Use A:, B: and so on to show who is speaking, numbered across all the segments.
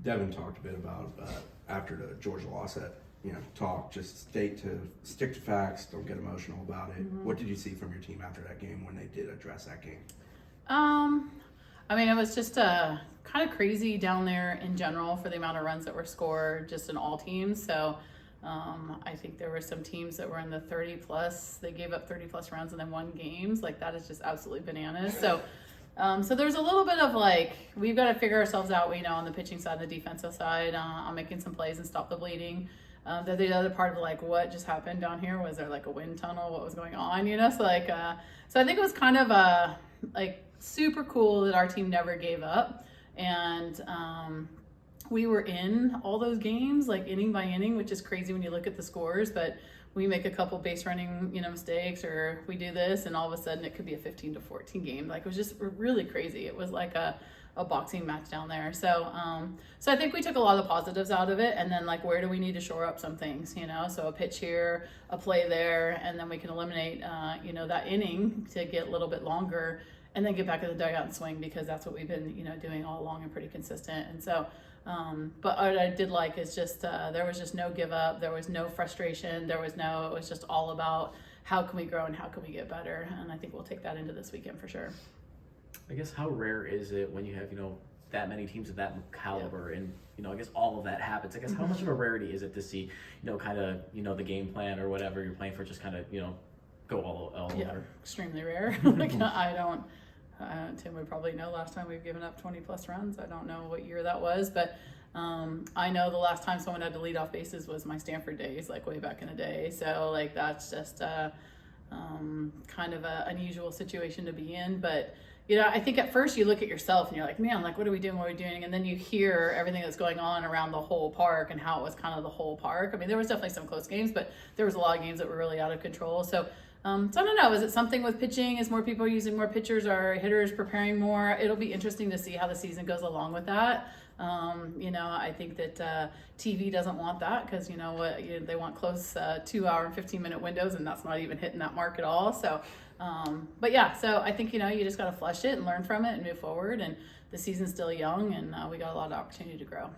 A: Devin talked a bit about after the Georgia loss that, just stick to facts, don't get emotional about it.
B: Mm-hmm.
A: What did you see from your team after that game when they did address that game?
B: It was just kind of crazy down there in general for the amount of runs that were scored just in all teams. So I think there were some teams that were in the 30 plus, they gave up 30 plus runs and then won games. Like that is just absolutely bananas. So there's a little bit of we've got to figure ourselves out, on the pitching side and the defensive side, on making some plays and stop the bleeding. The other part of what just happened down here, was there a wind tunnel? What was going on? So I think it was kind of super cool that our team never gave up, and we were in all those games inning by inning, which is crazy when you look at the scores. But we make a couple base running mistakes, or we do this, and all of a sudden it could be a 15-14 game. It was just really crazy. It was like a boxing match down there. So I think we took a lot of the positives out of it, and then where do we need to shore up some things, so a pitch here, a play there, and then we can eliminate that inning to get a little bit longer, and then get back in the dugout and swing, because that's what we've been doing all along and pretty consistent. And so but what I did is just there was just no give up, there was no frustration, it was just all about how can we grow and how can we get better. And I think we'll take that into this weekend for sure.
C: I guess how rare is it when you have, that many teams of that caliber, and, I guess all of that happens. I guess how much of a rarity is it to see, kind of, the game plan or whatever you're playing for just kind of, go all over?
B: Extremely rare. Tim would probably know last time we've given up 20 plus runs. I don't know what year that was, but I know the last time someone had to lead off bases was my Stanford days, way back in the day. So that's just kind of an unusual situation to be in. But I think at first you look at yourself and you're like, man, what are we doing? What are we doing? And then you hear everything that's going on around the whole park and how it was kind of the whole park. There was definitely some close games, but there was a lot of games that were really out of control. So I don't know. Is it something with pitching? Is more people using more pitchers? Are hitters preparing more? It'll be interesting to see how the season goes along with that. I think that TV doesn't want that, because they want close 2 hour and 15-minute windows, and that's not even hitting that mark at all. So, so I think you just got to flush it and learn from it and move forward. And the season's still young, and we got a lot of opportunity to grow.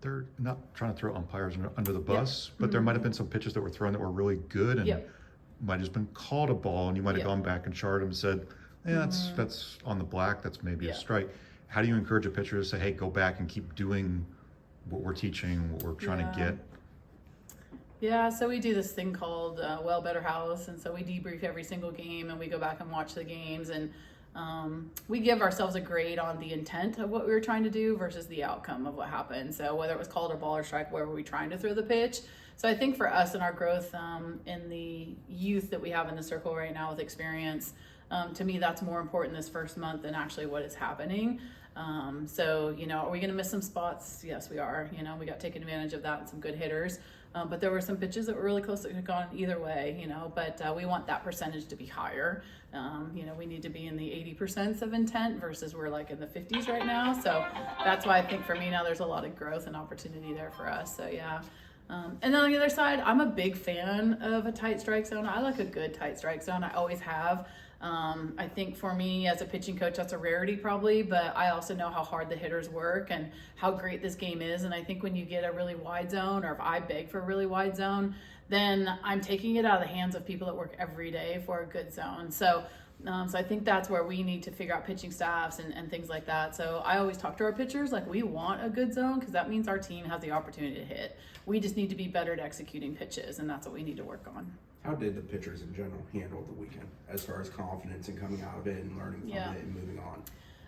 D: They're not trying to throw umpires under the bus, but there might have been some pitches that were thrown that were really good, and might have just been called a ball, and you might have gone back and charted them and said, that's on the black, that's maybe a strike. How do you encourage a pitcher to say, hey, go back and keep doing what we're teaching, what we're trying to get?
B: Yeah, so we do this thing called Well Better House, and so we debrief every single game, and we go back and watch the games, and we give ourselves a grade on the intent of what we were trying to do versus the outcome of what happened. So whether it was called a ball or strike, where were we trying to throw the pitch? So I think for us and our growth in the youth that we have in the circle right now with experience, to me that's more important this first month than actually what is happening. Are we going to miss some spots? Yes, we are. We got taken advantage of that and some good hitters. But there were some pitches that were really close that could have gone either way, but we want that percentage to be higher. We need to be in the 80% of intent versus we're in the 50s right now. So that's why I think for me now there's a lot of growth and opportunity there for us. So yeah. And then on the other side, I'm a big fan of a tight strike zone. I like a good tight strike zone. I always have. I think for me as a pitching coach, that's a rarity probably, but I also know how hard the hitters work and how great this game is. And I think when you get a really wide zone, or if I beg for a really wide zone, then I'm taking it out of the hands of people that work every day for a good zone. So I think that's where we need to figure out pitching staffs and things like that. So I always talk to our pitchers, we want a good zone, because that means our team has the opportunity to hit. We just need to be better at executing pitches, and that's what we need to work on.
A: How did the pitchers in general handle the weekend as far as confidence and coming out of it and learning from it and moving on?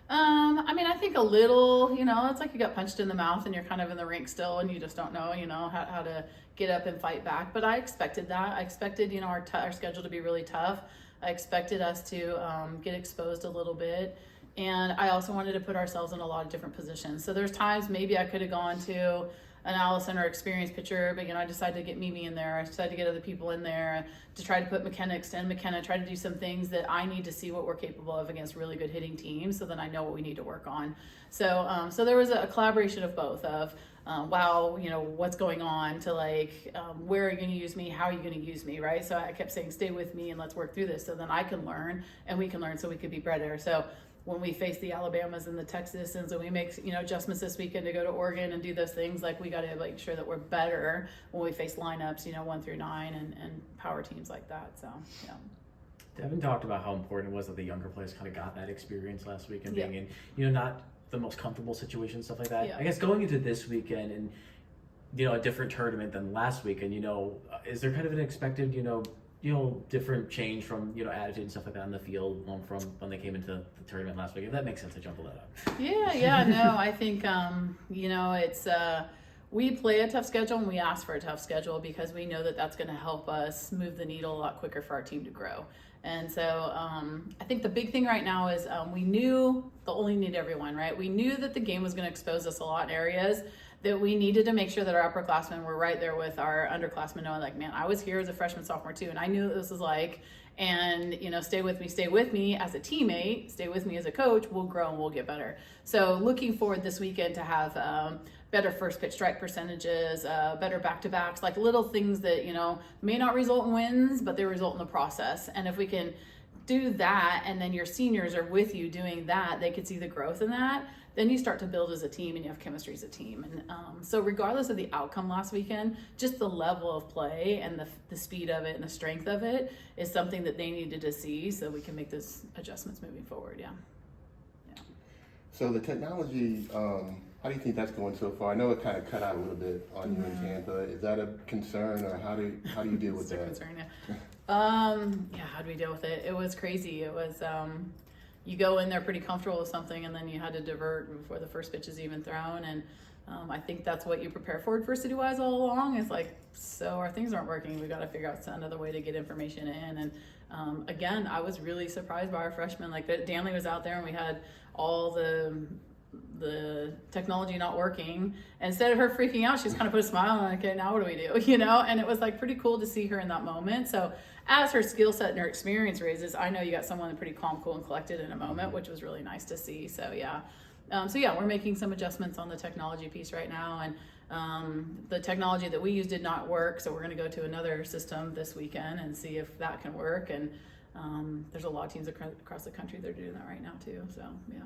B: I think a little, it's like you got punched in the mouth and you're kind of in the rink still and you just don't know, how to get up and fight back. But I expected that. I expected, our schedule to be really tough. I expected us to get exposed a little bit. And I also wanted to put ourselves in a lot of different positions. So there's times maybe I could have gone to an Allison or experienced pitcher, but I decided to get Mimi in there. I decided to get other people in there to try to put McKenna, extend McKenna, try to do some things that I need to see what we're capable of against really good hitting teams, so then I know what we need to work on. So there was a collaboration of both of what's going on, to where are you going to use me? How are you going to use me? Right. So I kept saying, stay with me and let's work through this, so then I can learn and we can learn, so we could be better. So when we face the Alabamas and the Texans, and we make, you know, adjustments this weekend to go to Oregon and do those things, like we got to make sure that we're better when we face lineups, you know, 1 through 9 and power teams like that. So, yeah.
C: Devin talked about how important it was that the younger players kind of got that experience last weekend,
B: Yeah.
C: being in, you know, not the most comfortable situations, stuff like that.
B: Yeah.
C: I guess going into this weekend and, you know, a different tournament than last weekend, you know, is there kind of an expected, you know, different change from, you know, attitude and stuff like that on the field from when they came into the tournament last week? If that makes sense, I jumbled that up.
B: Yeah, no, I think, you know, it's, we play a tough schedule and we ask for a tough schedule because we know that that's going to help us move the needle a lot quicker for our team to grow. And so I think the big thing right now is we knew the only need everyone, right? We knew that the game was going to expose us a lot in areas that we needed to make sure that our upperclassmen were right there with our underclassmen, knowing like, man, I was here as a freshman, sophomore too, and I knew what this was like. And, you know, stay with me as a teammate, stay with me as a coach, we'll grow and we'll get better. So looking forward this weekend to have better first pitch strike percentages, better back-to-backs, like little things that, you know, may not result in wins, but they result in the process. And if we can do that, and then your seniors are with you doing that, they could see the growth in that, then you start to build as a team and you have chemistry as a team. And so regardless of the outcome last weekend, just the level of play and the speed of it and the strength of it is something that they needed to see so we can make those adjustments moving forward. Yeah.
E: So the technology, how do you think that's going so far? I know it kind of cut out a little bit on you in Tampa. Is that a concern, or how do you deal with
B: It's a
E: that?
B: concern, yeah. How do we deal with it? It was crazy. It was you go in there pretty comfortable with something, and then you had to divert before the first pitch is even thrown. And I think that's what you prepare for adversity-wise all along. It's like, so our things aren't working. We got to figure out another way to get information in. And again, I was really surprised by our freshmen. Like Danley was out there, and we had all the technology not working. And instead of her freaking out, she just kind of put a smile on, okay, now what do we do? You know, and it was like pretty cool to see her in that moment. So as her skill set and her experience raises, I know you got someone pretty calm, cool, and collected in a moment, which was really nice to see. So yeah. We're making some adjustments on the technology piece right now. And the technology that we used did not work. So we're going to go to another system this weekend and see if that can work. And there's a lot of teams across the country that are doing that right now too. So yeah.